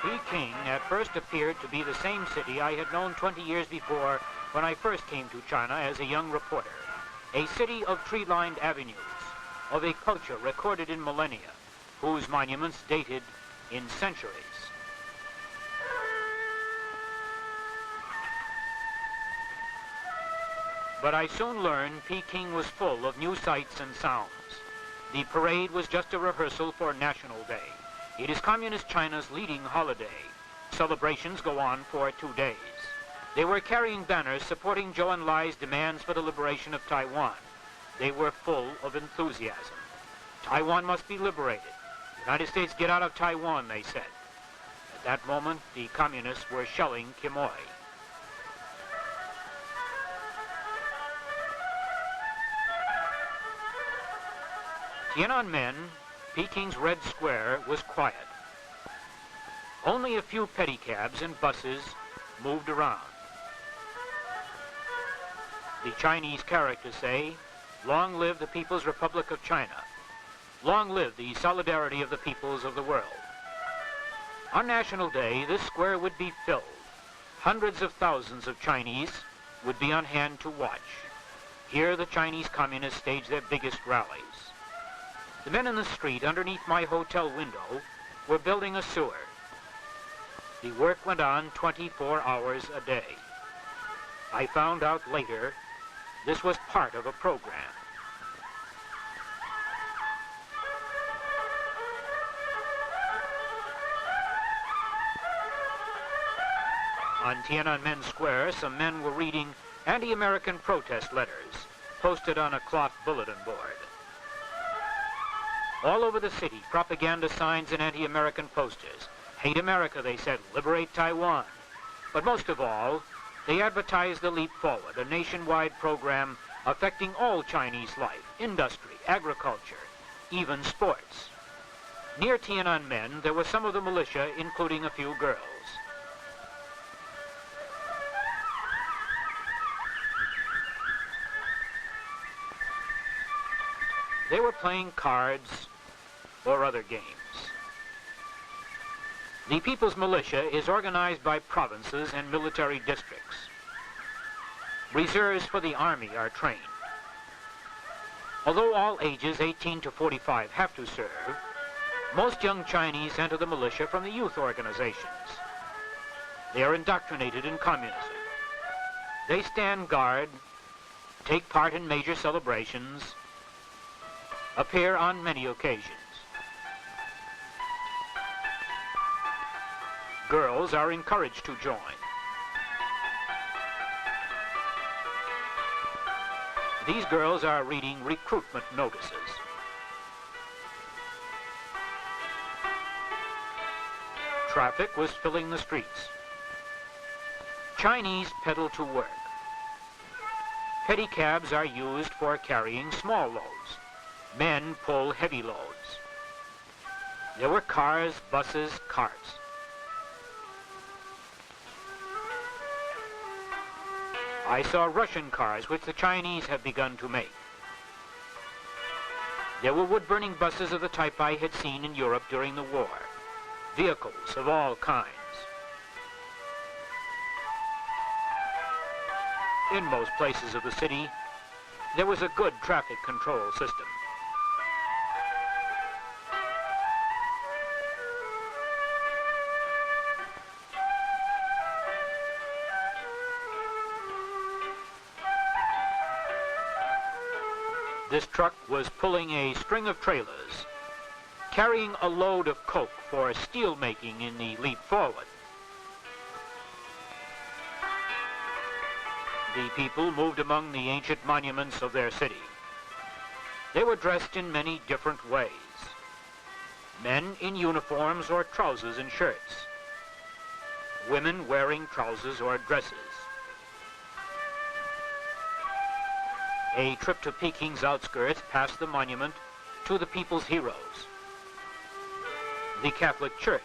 Peking at first appeared to be the same city I had known 20 years before when I first came to China as a young reporter. A city of tree-lined avenues, of a culture recorded in millennia, whose monuments dated in centuries. But I soon learned Peking was full of new sights and sounds. The parade was just a rehearsal for National Day. It is Communist China's leading holiday. Celebrations go on for 2 days. They were carrying banners supporting Zhou Enlai's demands for the liberation of Taiwan. They were full of enthusiasm. Taiwan must be liberated. United States get out of Taiwan, they said. At that moment, the communists were shelling Quemoy. Tiananmen, Peking's Red Square, was quiet. Only a few pedicabs and buses moved around. The Chinese characters say, "Long live the People's Republic of China. Long live the solidarity of the peoples of the world." On National Day, this square would be filled. Hundreds of thousands of Chinese would be on hand to watch. Here the Chinese communists staged their biggest rallies. The men in the street underneath my hotel window were building a sewer. The work went on 24 hours a day. I found out later this was part of a program. On Tiananmen Square, some men were reading anti-American protest letters posted on a cloth bulletin board. All over the city, propaganda signs and anti-American posters. Hate America, they said, liberate Taiwan. But most of all, they advertised the Leap Forward, a nationwide program affecting all Chinese life, industry, agriculture, even sports. Near Tiananmen, there were some of the militia, including a few girls. They were playing cards or other games. The People's Militia is organized by provinces and military districts. Reserves for the Army are trained. Although all ages 18 to 45 have to serve, most young Chinese enter the militia from the youth organizations. They are indoctrinated in communism. They stand guard, take part in major celebrations, appear on many occasions. Girls are encouraged to join. These girls are reading recruitment notices. Traffic was filling the streets. Chinese pedal to work. Pedicabs are used for carrying small loads. Men pull heavy loads. There were cars, buses, carts. I saw Russian cars, which the Chinese have begun to make. There were wood-burning buses of the type I had seen in Europe during the war. Vehicles of all kinds. In most places of the city, there was a good traffic control system. This truck was pulling a string of trailers, carrying a load of coke for steel making in the Leap Forward. The people moved among the ancient monuments of their city. They were dressed in many different ways. Men in uniforms or trousers and shirts. Women wearing trousers or dresses. A trip to Peking's outskirts past the monument to the people's heroes. The Catholic Church.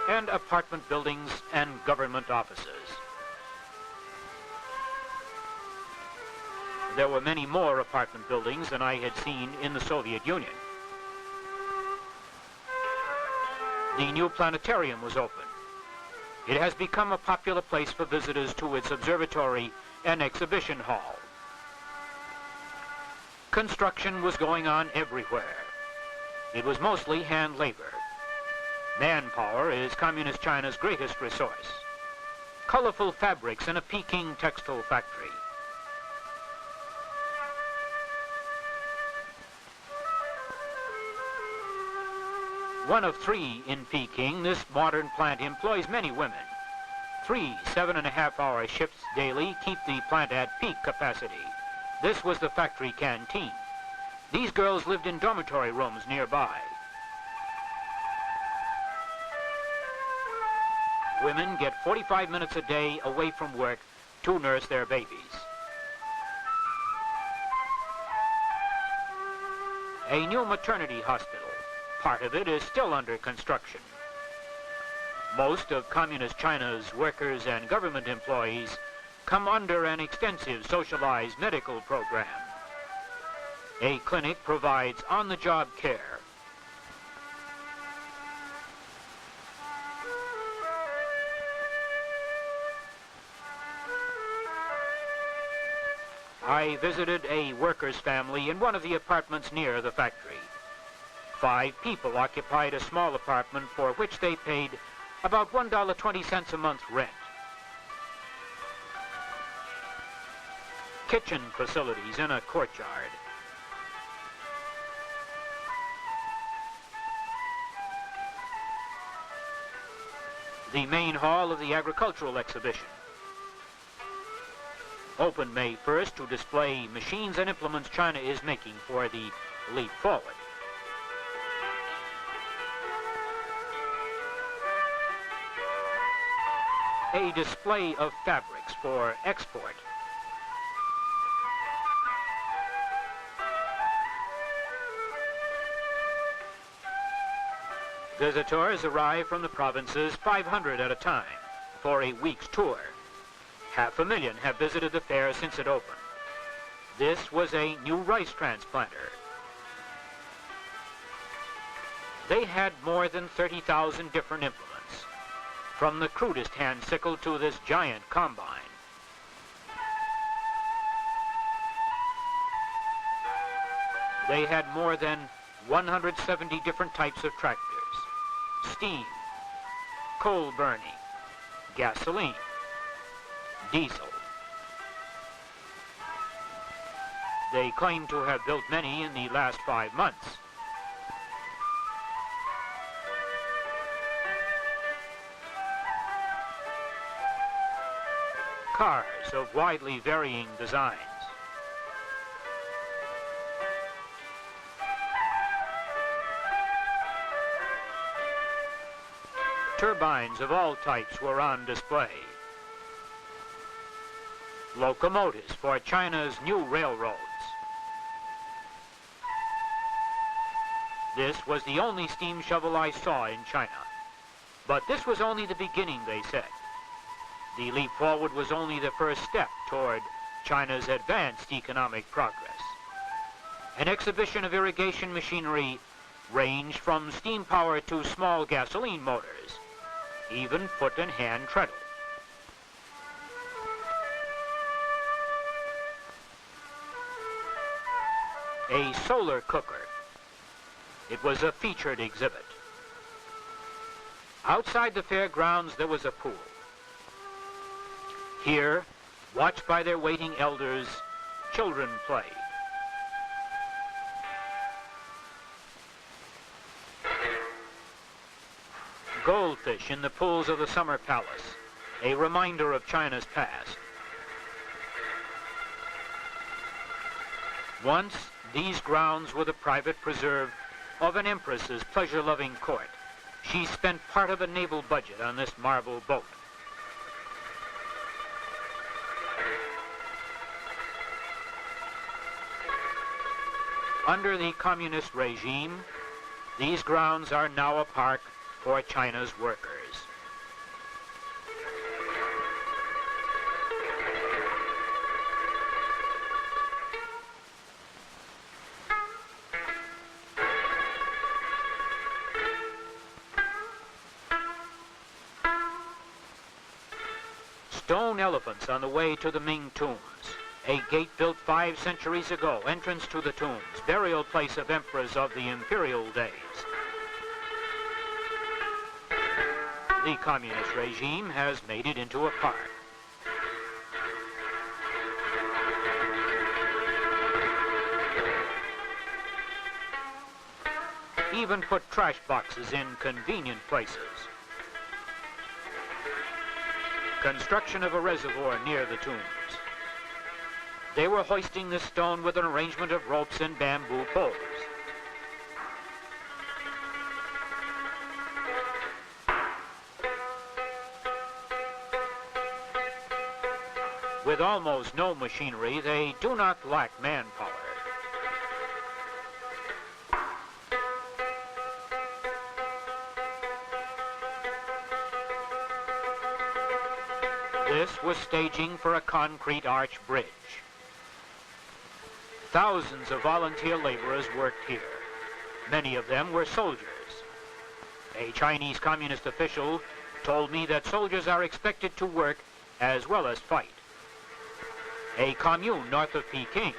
And apartment buildings and government offices. There were many more apartment buildings than I had seen in the Soviet Union. The new planetarium was open. It has become a popular place for visitors to its observatory and exhibition hall. Construction was going on everywhere. It was mostly hand labor. Manpower is Communist China's greatest resource. Colorful fabrics in a Peking textile factory. One of 3 in Peking, this modern plant employs many women. 3 7.5-hour shifts daily keep the plant at peak capacity. This was the factory canteen. These girls lived in dormitory rooms nearby. Women get 45 minutes a day away from work to nurse their babies. A new maternity hospital. Part of it is still under construction. Most of Communist China's workers and government employees come under an extensive socialized medical program. A clinic provides on-the-job care. I visited a worker's family in one of the apartments near the factory. 5 people occupied a small apartment for which they paid about $1.20 a month rent. Kitchen facilities in a courtyard. The main hall of the agricultural exhibition. Opened May 1st to display machines and implements China is making for the leap forward. A display of fabrics for export. Visitors arrive from the provinces, 500 at a time, for a week's tour. 500,000 have visited the fair since it opened. This was a new rice transplanter. They had more than 30,000 different implements, from the crudest hand sickle to this giant combine. They had more than 170 different types of tractors. Steam, coal burning, gasoline, diesel. They claim to have built many in the last 5 months. Cars of widely varying designs. Turbines of all types were on display. Locomotives for China's new railroads. This was the only steam shovel I saw in China. But this was only the beginning, they said. The leap forward was only the first step toward China's advanced economic progress. An exhibition of irrigation machinery ranged from steam power to small gasoline motors, even foot and hand treadle. A solar cooker. It was a featured exhibit. Outside the fairgrounds there was a pool. Here, watched by their waiting elders, children played. Goldfish in the pools of the Summer Palace, a reminder of China's past. Once, these grounds were the private preserve of an empress's pleasure-loving court. She spent part of a naval budget on this marble boat. Under the communist regime, these grounds are now a park for China's workers. Stone elephants on the way to the Ming tombs. A gate built 5 centuries ago, entrance to the tombs, burial place of emperors of the imperial days. The communist regime has made it into a park. Even put trash boxes in convenient places. Construction of a reservoir near the tombs. They were hoisting this stone with an arrangement of ropes and bamboo poles. With almost no machinery, they do not lack manpower. This was staging for a concrete arch bridge. Thousands of volunteer laborers worked here. Many of them were soldiers. A Chinese communist official told me that soldiers are expected to work as well as fight. A commune north of Peking.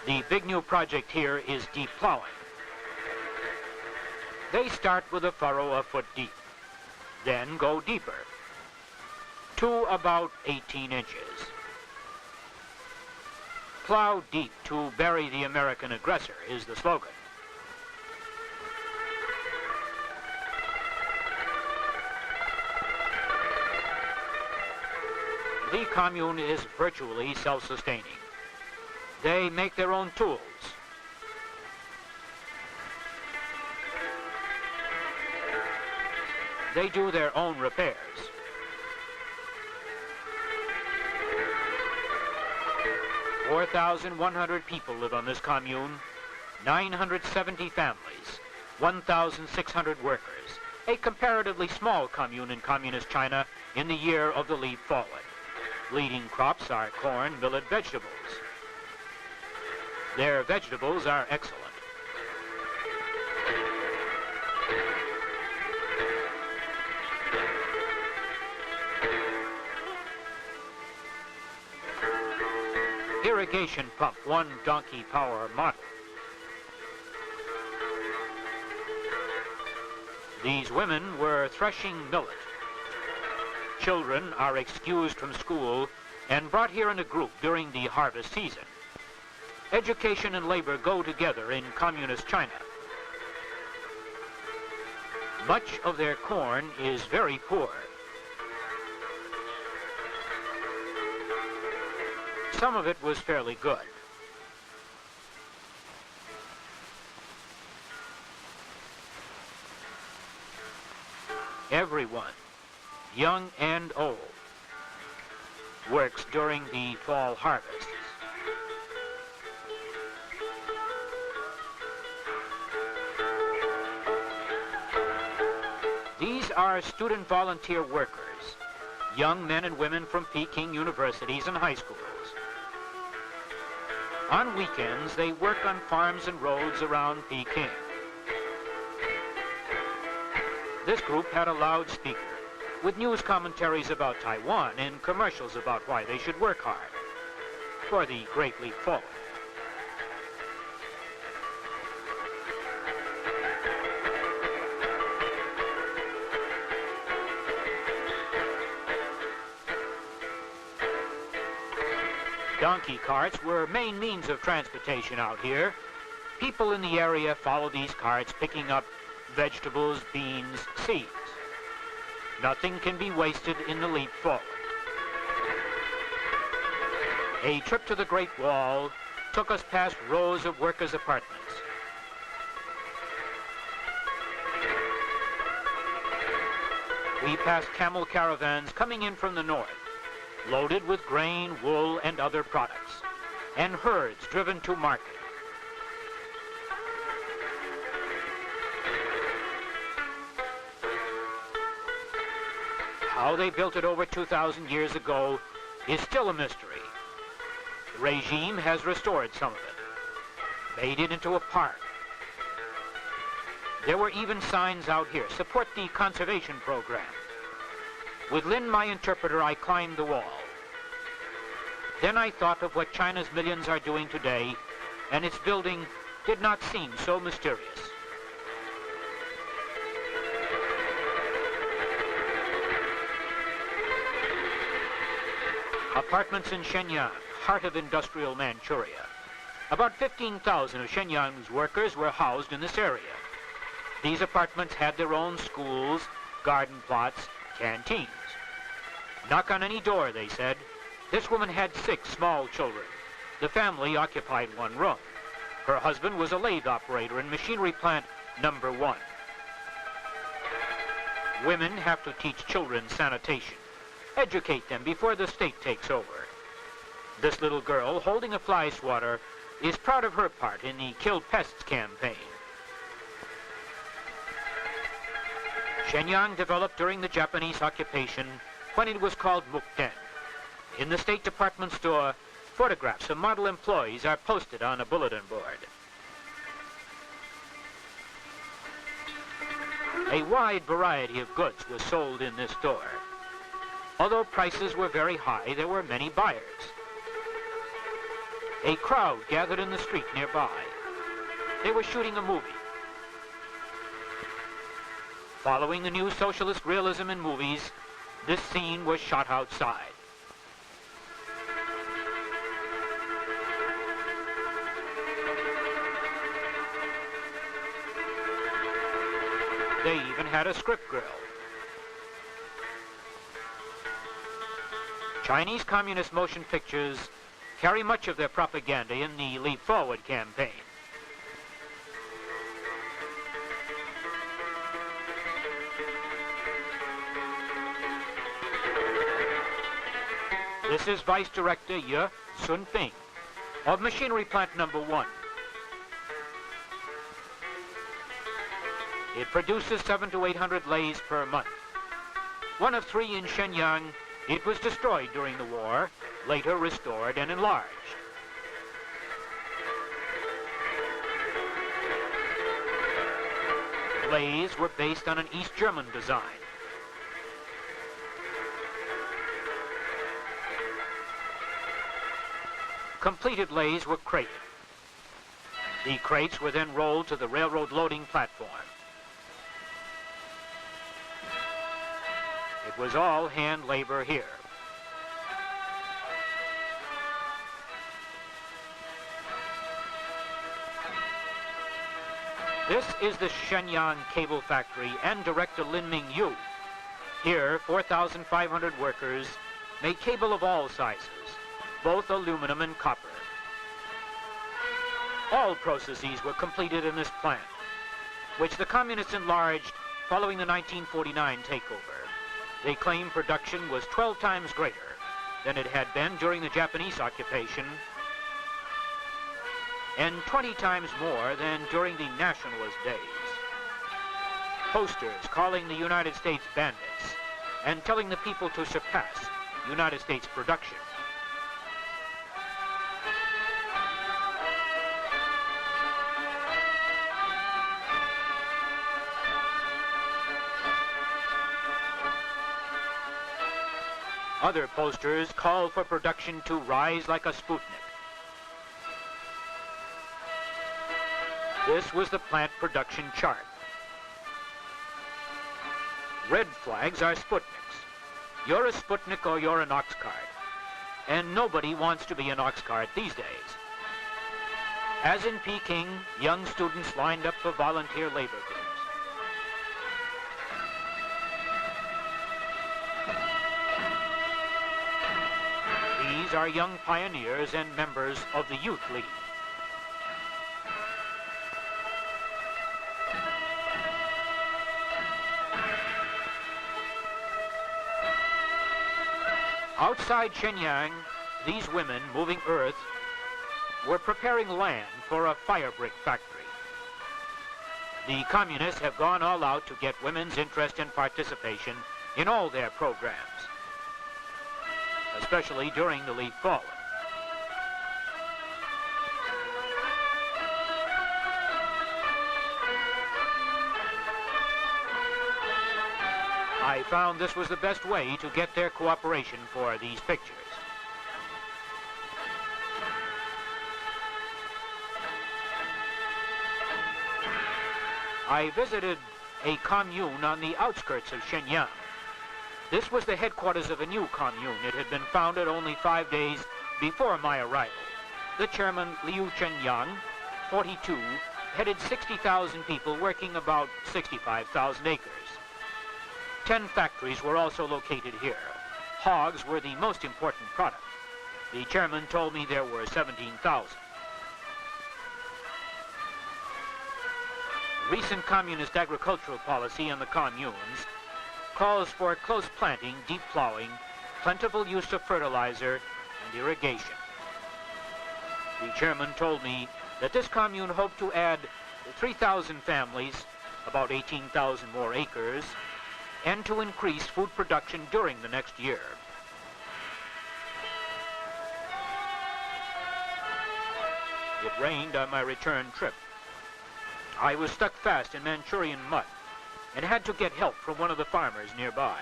The big new project here is deep plowing. They start with a furrow a foot deep, then go deeper, to about 18 inches. Plow deep to bury the American aggressor is the slogan. The commune is virtually self-sustaining. They make their own tools. They do their own repairs. Four 4,100 people live on this commune, 970 families, 1,600 workers, a comparatively small commune in communist China in the year of the leap forward. Leading crops are corn, millet, vegetables. Their vegetables are excellent. Irrigation pump, 1 donkey power model. These women were threshing millet. Children are excused from school and brought here in a group during the harvest season. Education and labor go together in communist China. Much of their corn is very poor. Some of it was fairly good. Everyone, young and old, works during the fall harvests. These are student volunteer workers, young men and women from Peking universities and high schools. On weekends, they work on farms and roads around Peking. This group had a loudspeaker with news commentaries about Taiwan and commercials about why they should work hard for the Great Leap Forward. Donkey carts were main means of transportation out here. People in the area follow these carts, picking up vegetables, beans, seeds. Nothing can be wasted in the leap forward. A trip to the Great Wall took us past rows of workers' apartments. We passed camel caravans coming in from the north, loaded with grain, wool, and other products, and herds driven to market. How they built it over 2,000 years ago is still a mystery. The regime has restored some of it, made it into a park. There were even signs out here, support the conservation program. With Lin, my interpreter, I climbed the wall. Then I thought of what China's millions are doing today, and its building did not seem so mysterious. Apartments in Shenyang, heart of industrial Manchuria. About 15,000 of Shenyang's workers were housed in this area. These apartments had their own schools, garden plots, canteens. Knock on any door, they said. This woman had 6 small children. The family occupied one room. Her husband was a lathe operator in machinery plant number 1. Women have to teach children sanitation. Educate them before the state takes over. This little girl, holding a fly swatter, is proud of her part in the Kill Pests campaign. Shenyang developed during the Japanese occupation when it was called Mukden. In the State Department store, photographs of model employees are posted on a bulletin board. A wide variety of goods was sold in this store. Although prices were very high, there were many buyers. A crowd gathered in the street nearby. They were shooting a movie. Following the new socialist realism in movies, this scene was shot outside. They even had a script grill. Chinese Communist motion pictures carry much of their propaganda in the Leap Forward campaign. This is Vice Director Ye Sun-ping of Machinery Plant number 1. It produces 700 to 800 lathes per month. One of 3 in Shenyang, it was destroyed during the war, later restored and enlarged. Lathes were based on an East German design. Completed lathes were crated. The crates were then rolled to the railroad loading platform. It was all hand labor here. This is the Shenyang Cable Factory and Director Lin Mingyu. Here, 4,500 workers make cable of all sizes, both aluminum and copper. All processes were completed in this plant, which the communists enlarged following the 1949 takeover. They claim production was 12 times greater than it had been during the Japanese occupation and 20 times more than during the nationalist days. Posters calling the United States bandits and telling the people to surpass United States production. Other posters call for production to rise like a Sputnik. This was the plant production chart. Red flags are Sputniks. You're a Sputnik or you're an ox cart. And nobody wants to be an ox cart these days. As in Peking, young students lined up for volunteer labor groups. These are young pioneers and members of the Youth League. Outside Shenyang, these women moving earth were preparing land for a fire brick factory. The communists have gone all out to get women's interest and participation in all their programs, especially during the Leap Forward. I found this was the best way to get their cooperation for these pictures. I visited a commune on the outskirts of Shenyang. This was the headquarters of a new commune. It had been founded only 5 days before my arrival. The chairman, Liu Chenyang, 42, headed 60,000 people working about 65,000 acres. 10 factories were also located here. Hogs were the most important product. The chairman told me there were 17,000. Recent communist agricultural policy in the communes calls for close planting, deep plowing, plentiful use of fertilizer, and irrigation. The chairman told me that this commune hoped to add 3,000 families, about 18,000 more acres, and to increase food production during the next year. It rained on my return trip. I was stuck fast in Manchurian mud and had to get help from one of the farmers nearby.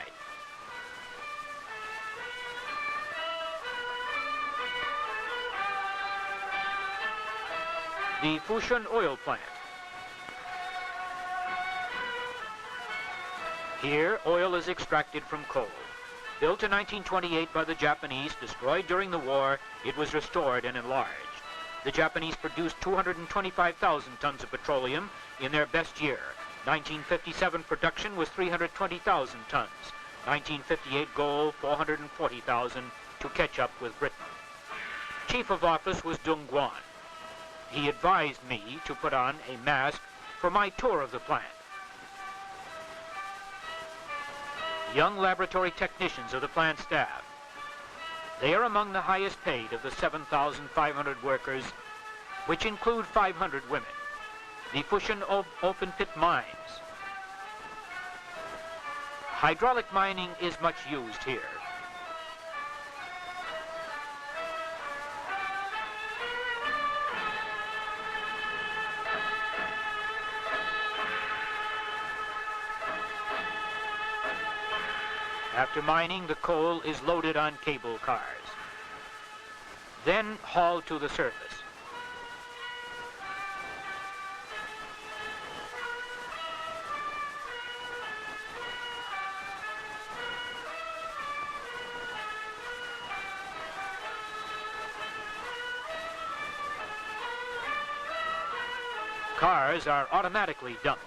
The Fushun oil plant. Here, oil is extracted from coal. Built in 1928 by the Japanese, destroyed during the war, it was restored and enlarged. The Japanese produced 225,000 tons of petroleum in their best year. 1957 production was 320,000 tons. 1958 goal, 440,000 to catch up with Britain. Chief of Office was Dung Guan. He advised me to put on a mask for my tour of the plant. Young laboratory technicians of the plant staff. They are among the highest paid of the 7,500 workers, which include 500 women. The Fushun open pit mines. Hydraulic mining is much used here. After mining, the coal is loaded on cable cars, then hauled to the surface. Cars are automatically dumped.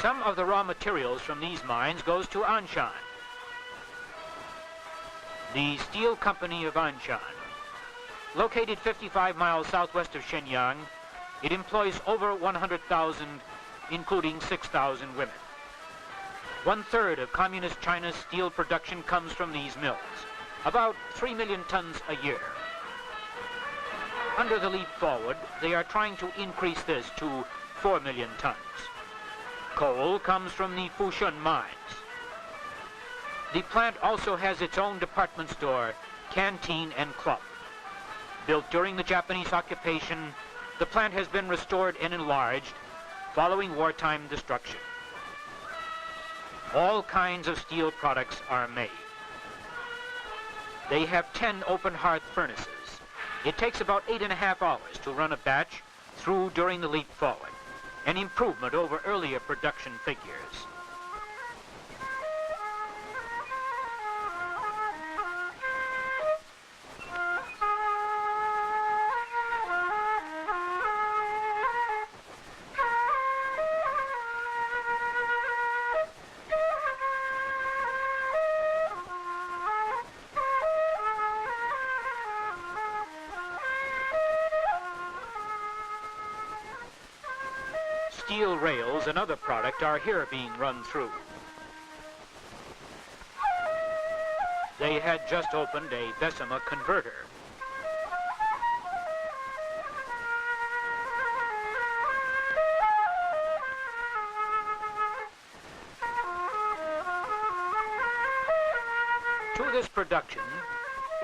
Some of the raw materials from these mines goes to Anshan, the steel company of Anshan. Located 55 miles southwest of Shenyang, it employs over 100,000, including 6,000 women. 1/3 of Communist China's steel production comes from these mills, about 3 million tons a year. Under the Leap Forward, they are trying to increase this to 4 million tons. Coal comes from the Fushun mines. The plant also has its own department store, canteen, and club. Built during the Japanese occupation, the plant has been restored and enlarged following wartime destruction. All kinds of steel products are made. They have 10 open hearth furnaces. It takes about 8.5 hours to run a batch through during the Leap Forward, an improvement over earlier production figures. Steel rails, another product, are here being run through. They had just opened a Bessemer converter. To this production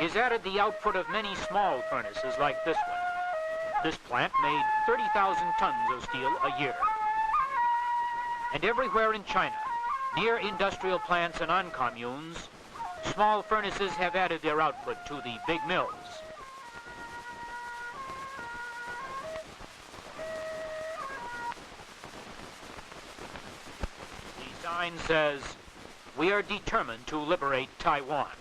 is added the output of many small furnaces like this one. This plant made 30,000 tons of steel a year. And everywhere in China, near industrial plants and on communes, small furnaces have added their output to the big mills. The sign says, "We are determined to liberate Taiwan."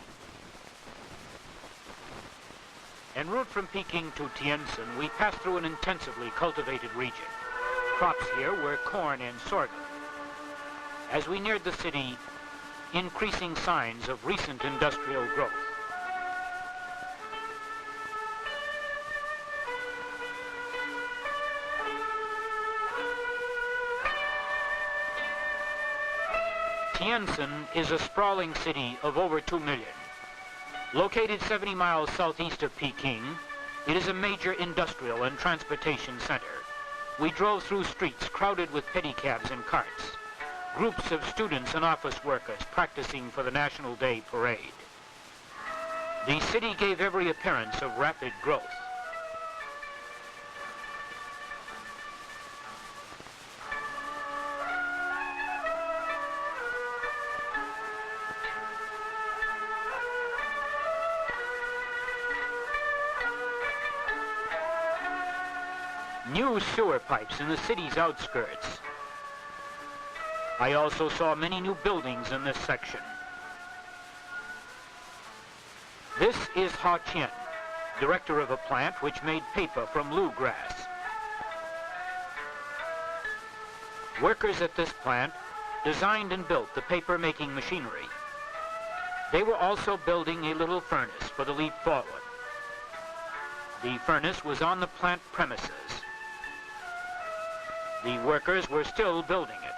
En route from Peking to Tientsin, we passed through an intensively cultivated region. Crops here were corn and sorghum. As we neared the city, increasing signs of recent industrial growth. Tientsin is a sprawling city of over 2 million. Located 70 miles southeast of Peking, it is a major industrial and transportation center. We drove through streets crowded with pedicabs and carts. Groups of students and office workers practicing for the National Day parade. The city gave every appearance of rapid growth. New sewer pipes in the city's outskirts. I also saw many new buildings in this section. This is Ha Qian, director of a plant which made paper from lu grass. Workers at this plant designed and built the paper-making machinery. They were also building a little furnace for the leap forward. The furnace was on the plant premises. The workers were still building it.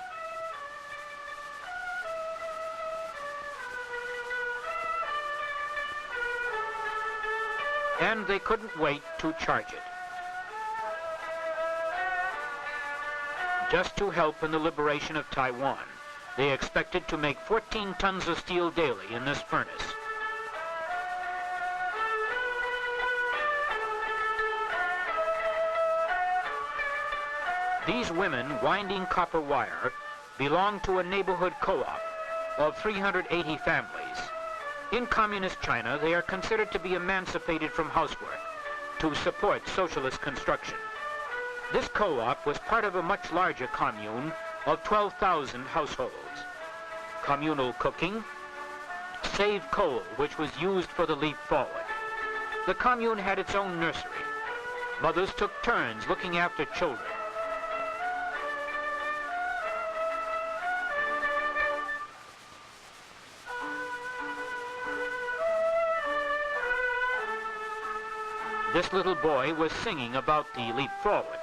And they couldn't wait to charge it. Just to help in the liberation of Taiwan, they expected to make 14 tons of steel daily in this furnace. These women winding copper wire belong to a neighborhood co-op of 380 families. In communist China, they are considered to be emancipated from housework to support socialist construction. This co-op was part of a much larger commune of 12,000 households. Communal cooking saved coal, which was used for the leap forward. The commune had its own nursery. Mothers took turns looking after children. This little boy was singing about the leap forward.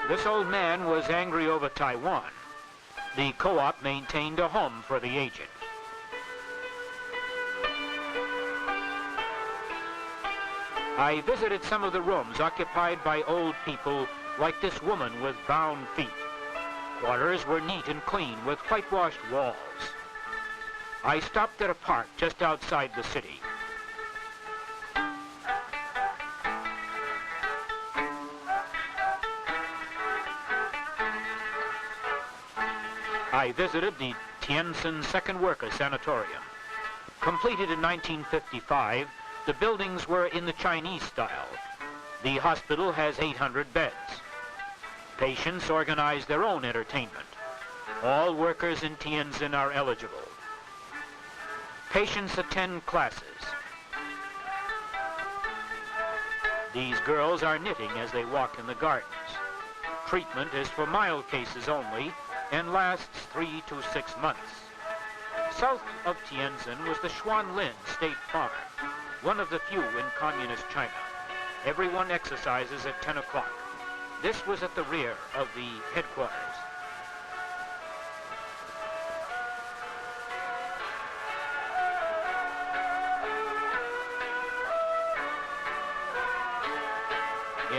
This old man was angry over Taiwan. The co-op maintained a home for the aged. I visited some of the rooms occupied by old people like this woman with bound feet. Quarters were neat and clean with whitewashed walls. I stopped at a park just outside the city. I visited the Tientsin Second Worker Sanatorium. Completed in 1955, the buildings were in the Chinese style. The hospital has 800 beds. Patients organize their own entertainment. All workers in Tientsin are eligible. Patients attend classes. These girls are knitting as they walk in the gardens. Treatment is for mild cases only and lasts 3 to 6 months. South of Tientsin was the Xuanlin State Farm, one of the few in communist China. Everyone exercises at 10 o'clock. This was at the rear of the headquarters.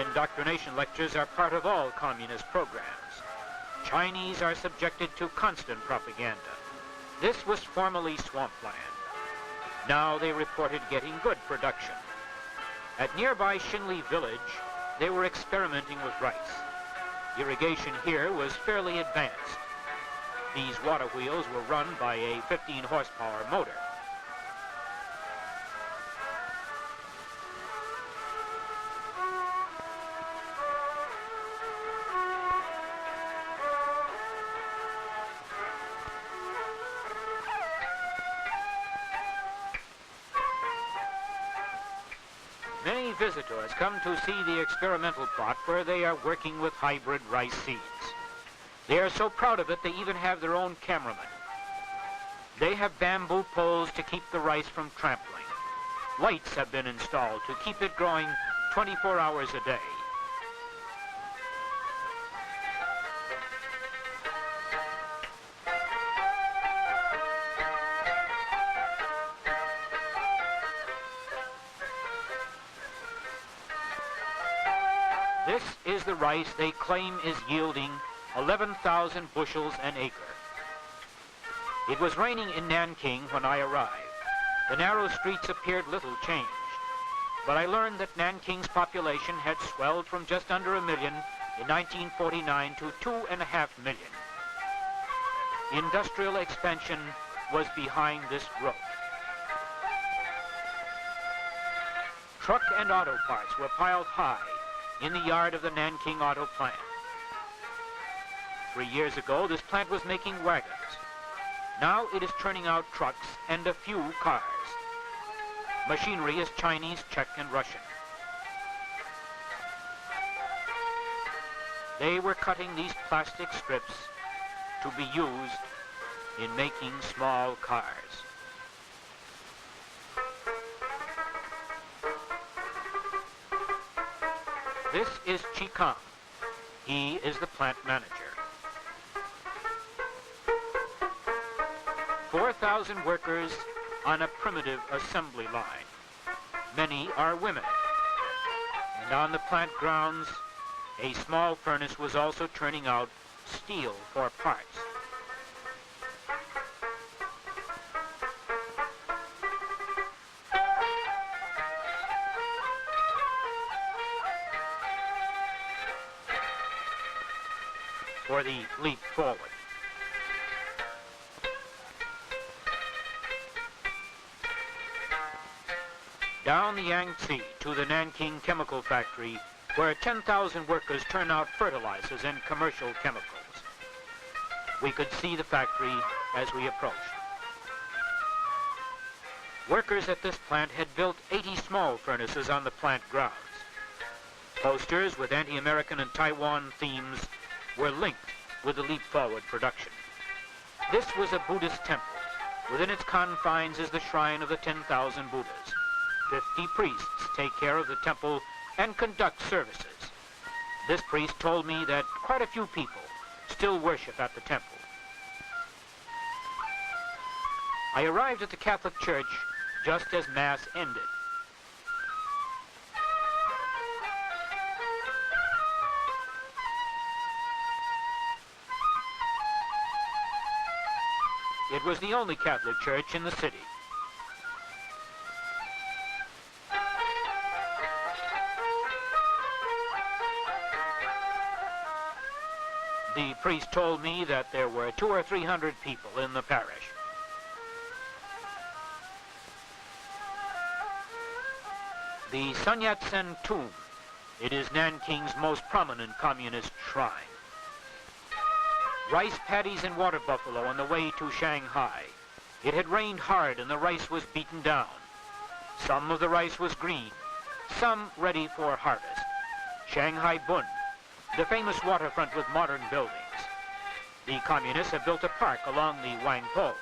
Indoctrination lectures are part of all communist programs. Chinese are subjected to constant propaganda. This was formerly swampland. Now they reported getting good production. At nearby Xinli village, they were experimenting with rice. Irrigation here was fairly advanced. These water wheels were run by a 15 horsepower motor. Many visitors come to see the experimental plot where they are working with hybrid rice seeds. They are so proud of it they even have their own cameraman. They have bamboo poles to keep the rice from trampling. Lights have been installed to keep it growing 24 hours a day. This is the rice they claim is yielding 11,000 bushels an acre. It was raining in Nanking when I arrived. The narrow streets appeared little changed, but I learned that Nanking's population had swelled from just under 1 million in 1949 to 2.5 million. Industrial expansion was behind this growth. Truck and auto parts were piled high in the yard of the Nanking auto plant. 3 years ago, this plant was making wagons. Now it is turning out trucks and a few cars. Machinery is Chinese, Czech, and Russian. They were cutting these plastic strips to be used in making small cars. This is Chi Kang. He is the plant manager. 4,000 workers on a primitive assembly line. Many are women. And on the plant grounds, a small furnace was also turning out steel for parts. For the leap forward. Down the Yangtze to the Nanking Chemical Factory, where 10,000 workers turn out fertilizers and commercial chemicals. We could see the factory as we approached. Workers at this plant had built 80 small furnaces on the plant grounds. Posters with anti-American and Taiwan themes were linked with the leap forward production. This was a Buddhist temple. Within its confines is the shrine of the 10,000 Buddhas. 50 priests take care of the temple and conduct services. This priest told me that quite a few people still worship at the temple. I arrived at the Catholic Church just as Mass ended. It was the only Catholic church in the city. The priest told me that there were 200 or 300 people in the parish. The Sun Yat-sen tomb. It is Nanking's most prominent communist shrine. Rice paddies and water buffalo on the way to Shanghai. It had rained hard and the rice was beaten down. Some of the rice was green, some ready for harvest. Shanghai Bund, the famous waterfront with modern buildings. The communists have built a park along the Wangpo.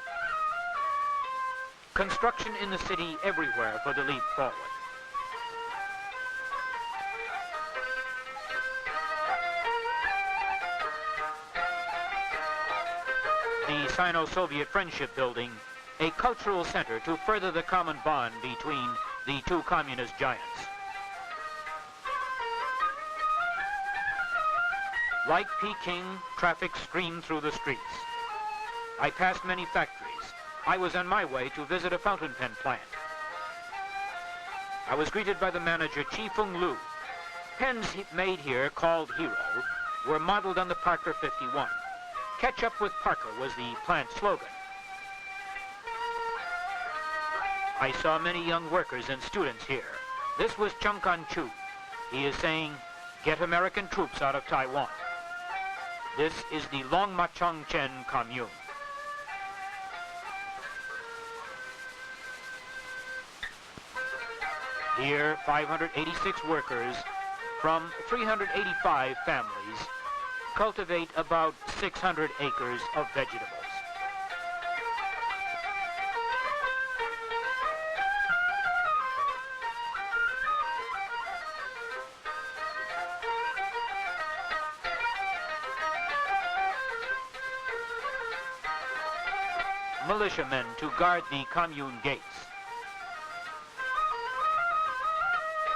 Construction in the city everywhere for the leap forward. The Sino-Soviet Friendship Building, a cultural center to further the common bond between the two communist giants. Like Peking, traffic streamed through the streets. I passed many factories. I was on my way to visit a fountain pen plant. I was greeted by the manager, Chi Fung Lu. Pens made here, called Hero, were modeled on the Parker 51. Catch up with Parker was the plant slogan. I saw many young workers and students here. This was Chung Kan-chu. He is saying, "Get American troops out of Taiwan." This is the Longmachong-chen Commune. Here, 586 workers from 385 families cultivate about 600 acres of vegetables. Militiamen to guard the commune gates.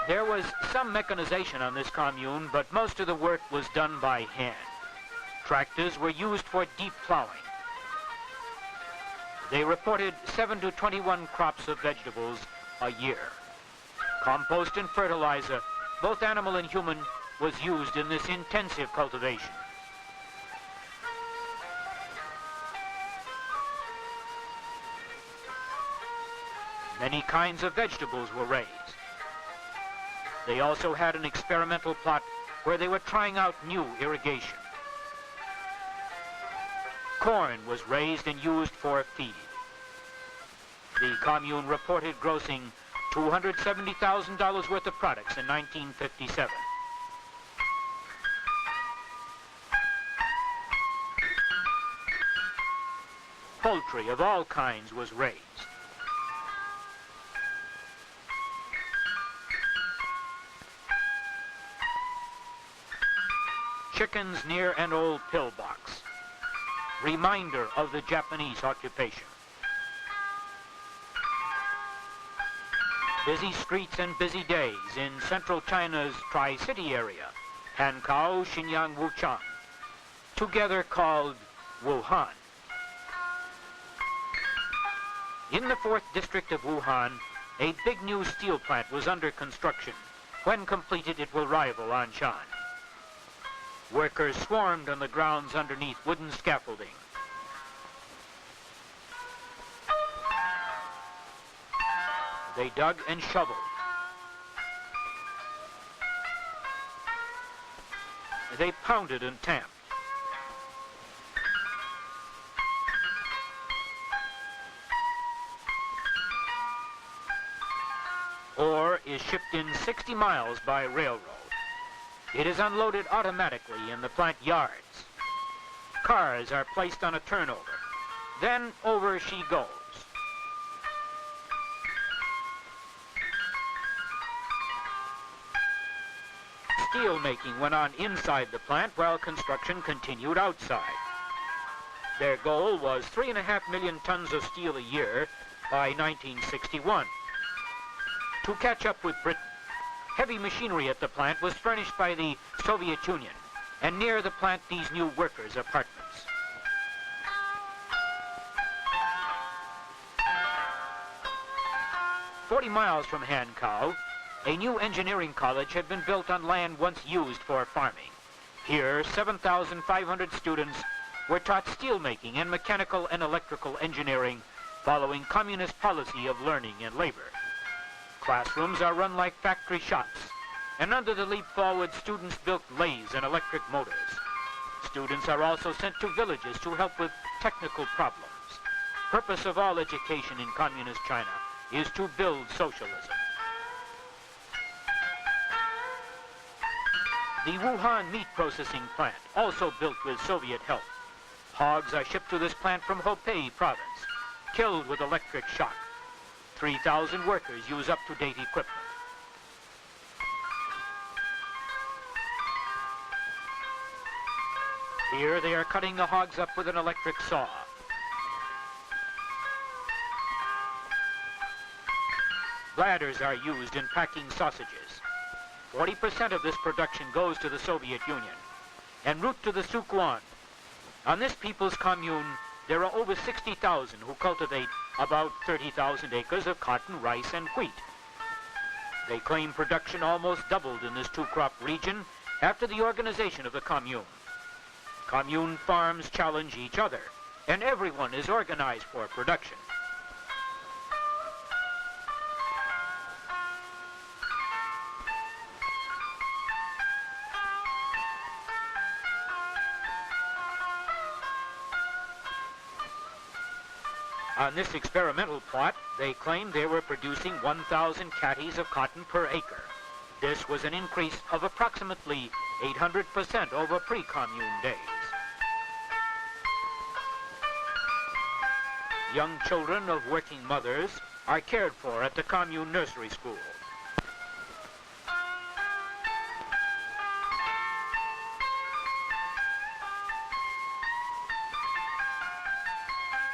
There was some mechanization on this commune, but most of the work was done by hand. Tractors were used for deep plowing. They reported 7 to 21 crops of vegetables a year. Compost and fertilizer, both animal and human, was used in this intensive cultivation. Many kinds of vegetables were raised. They also had an experimental plot where they were trying out new irrigation. Corn was raised and used for feed. The commune reported grossing $270,000 worth of products in 1957. Poultry of all kinds was raised. Chickens near an old pillbox, reminder of the Japanese occupation. Busy streets and busy days in central China's Tri-City area, Hankou, Xinyang, Wuchang, together called Wuhan. In the 4th district of Wuhan, a big new steel plant was under construction. When completed, it will rival Anshan. Workers swarmed on the grounds underneath wooden scaffolding. They dug and shoveled. They pounded and tamped. Ore is shipped in 60 miles by railroad. It is unloaded automatically in the plant yards. Cars are placed on a turnover. Then over she goes. Steel making went on inside the plant while construction continued outside. Their goal was 3.5 million tons of steel a year by 1961. To catch up with Britain, heavy machinery at the plant was furnished by the Soviet Union, and near the plant these new workers' apartments. "40 miles from Hankou, a new engineering college had been built on land once used for farming. Here, 7,500 students were taught steelmaking and mechanical and electrical engineering, following communist policy of learning and labor. Classrooms are run like factory shops, and under the leap forward, students built lathes and electric motors. Students are also sent to villages to help with technical problems. Purpose of all education in communist China is to build socialism." The Wuhan meat processing plant, also built with Soviet help. Hogs are shipped to this plant from Hubei province, killed with electric shock. 3,000 workers use up-to-date equipment. Here they are cutting the hogs up with an electric saw. Bladders are used in packing sausages. 40% of this production goes to the Soviet Union. en route to the Suquan. On this people's commune, there are over 60,000 who cultivate about 30,000 acres of cotton, rice, and wheat. They claim production almost doubled in this two-crop region after the organization of the commune. Commune farms challenge each other, and everyone is organized for production. On this experimental plot, they claimed they were producing 1,000 catties of cotton per acre. This was an increase of approximately 800% over pre-commune days. Young children of working mothers are cared for at the commune nursery school.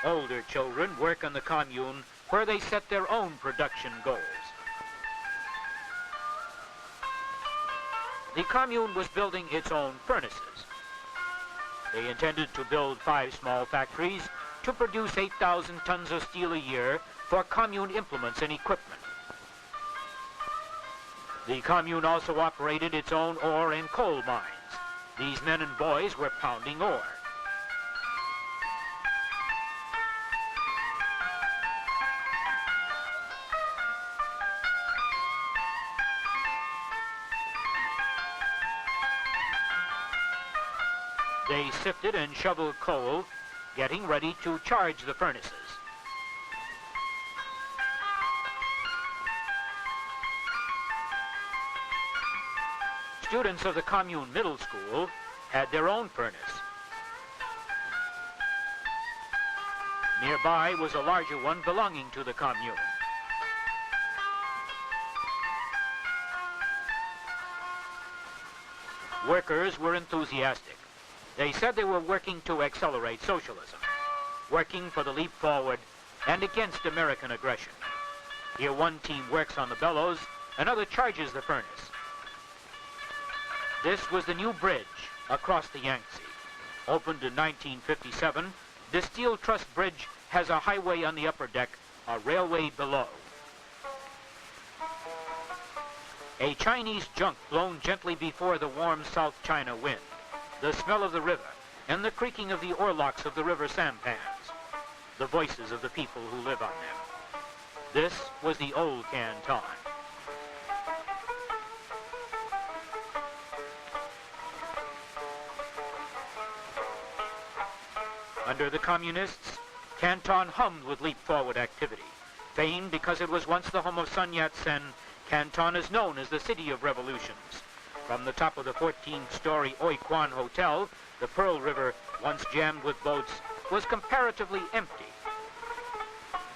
Older children work on the commune where they set their own production goals. The commune was building its own furnaces. They intended to build 5 small factories to produce 8,000 tons of steel a year for commune implements and equipment. The commune also operated its own ore and coal mines. These men and boys were pounding ore. They sifted and shoveled coal, getting ready to charge the furnaces. Students of the commune middle school had their own furnace. Nearby was a larger one belonging to the commune. Workers were enthusiastic. They said they were working to accelerate socialism, working for the leap forward and against American aggression. Here one team works on the bellows, another charges the furnace. This was the new bridge across the Yangtze. Opened in 1957, this steel truss bridge has a highway on the upper deck, a railway below. A Chinese junk blown gently before the warm South China wind, the smell of the river, and the creaking of the oarlocks of the river sampans, the voices of the people who live on them. This was the old Canton. Under the communists, Canton hummed with leap-forward activity. Famed because it was once the home of Sun Yat-sen, Canton is known as the City of Revolutions. From the top of the 14-story Oi Kwan Hotel, the Pearl River, once jammed with boats, was comparatively empty.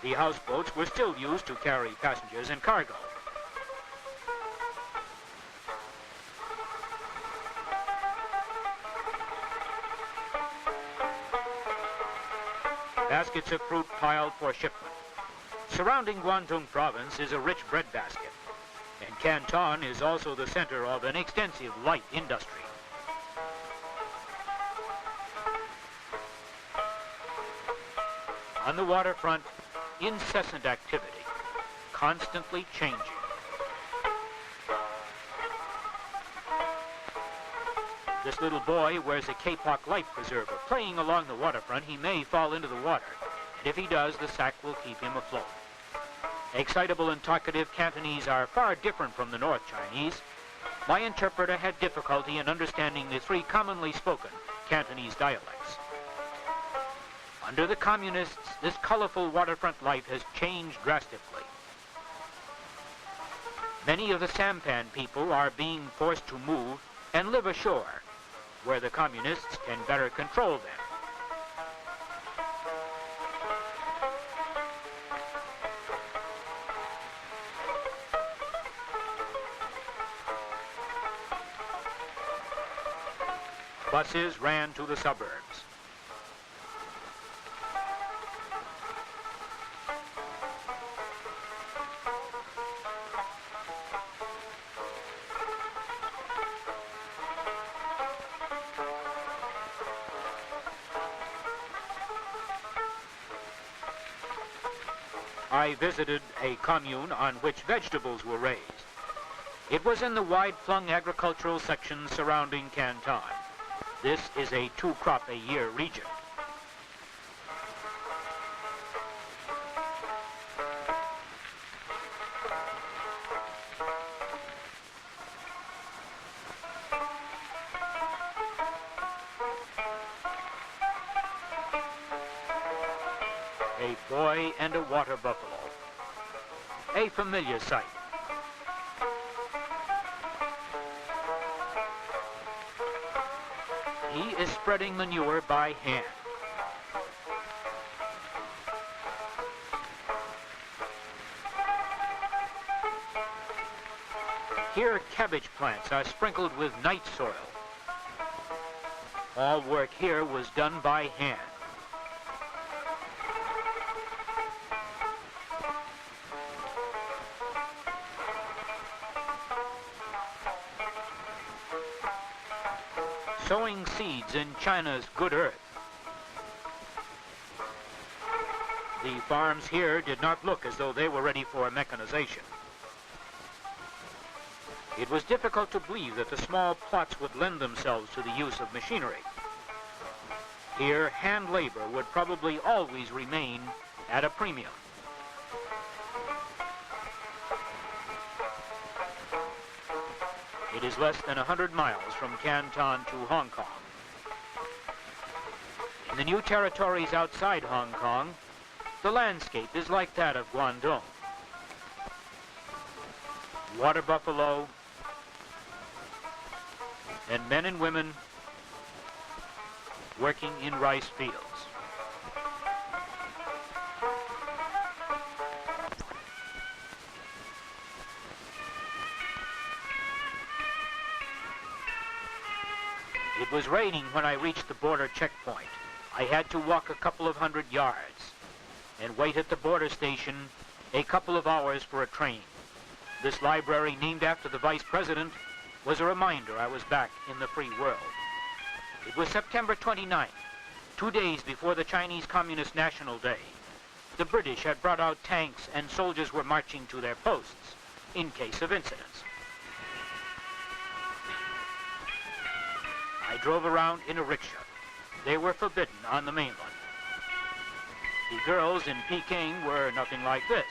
The houseboats were still used to carry passengers and cargo. Baskets of fruit piled for shipment. Surrounding Guangdong province is a rich breadbasket. And Canton is also the center of an extensive light industry. On the waterfront, incessant activity, constantly changing. This little boy wears a Kapok life preserver. Playing along the waterfront, he may fall into the water, and if he does, the sack will keep him afloat. Excitable and talkative Cantonese are far different from the North Chinese. My interpreter had difficulty in understanding the 3 commonly spoken Cantonese dialects. Under the communists, this colorful waterfront life has changed drastically. Many of the sampan people are being forced to move and live ashore, where the communists can better control them. Buses ran to the suburbs. I visited a commune on which vegetables were raised. It was in the wide-flung agricultural section surrounding Canton. This is a two-crop-a-year region. A boy and a water buffalo. A familiar sight. He is spreading manure by hand. Here, cabbage plants are sprinkled with night soil. All work here was done by hand. Sowing seeds in China's good earth. The farms here did not look as though they were ready for mechanization. It was difficult to believe that the small plots would lend themselves to the use of machinery. Here, hand labor would probably always remain at a premium. It is less than 100 miles from Canton to Hong Kong. In the new territories outside Hong Kong, the landscape is like that of Guangdong. Water buffalo and men and women working in rice fields. It was raining when I reached the border checkpoint. I had to walk a couple of 100 yards and wait at the border station a couple of hours for a train. This library, named after the vice president, was a reminder I was back in the free world. It was September 29th, 2 days before the Chinese Communist National Day. The British had brought out tanks and soldiers were marching to their posts in case of incidents. I drove around in a rickshaw. They were forbidden on the mainland. The girls in Peking were nothing like this.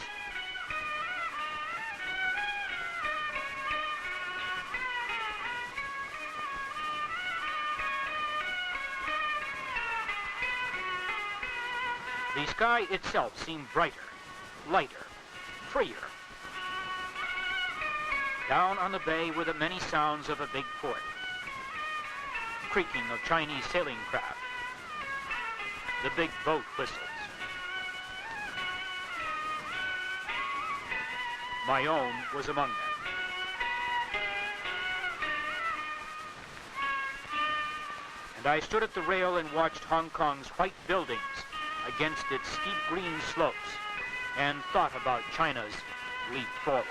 The sky itself seemed brighter, lighter, freer. Down on the bay were the many sounds of a big port. Creaking of Chinese sailing craft, the big boat whistles. My own was among them. And I stood at the rail and watched Hong Kong's white buildings against its steep green slopes and thought about China's leap forward.